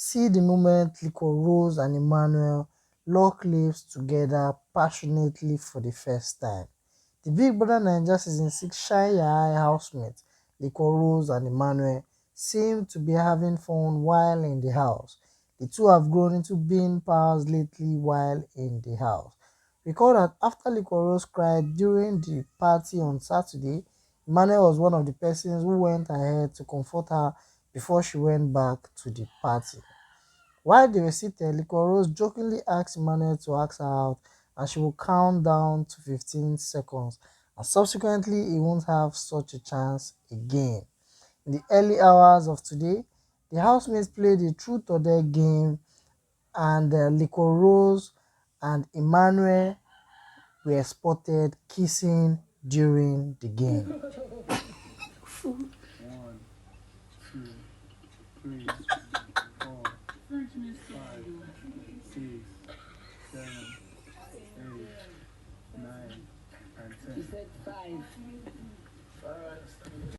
See the moment Rose and Emmanuel lock lips together passionately for the first time. The Big Brother Naija Season 6 Shine Your Eye housemates Rose and Emmanuel seem to be having fun while in the house. The two have grown into being pals lately while in the house. Recall that after Rose cried during the party on Saturday, Emmanuel was one of the persons who went ahead to comfort her before she went back to the party. While they were seated, Rose jokingly asked Emmanuel to ask her out and she would count down to 15 seconds, and subsequently he won't have such a chance again. In the early hours of today, the housemates played a truth or dare game, and Rose and Emmanuel were spotted kissing during the game. 1, 2, 3, 4, 5, 6, 7, 8, 9, and 10. You said 5. Alright.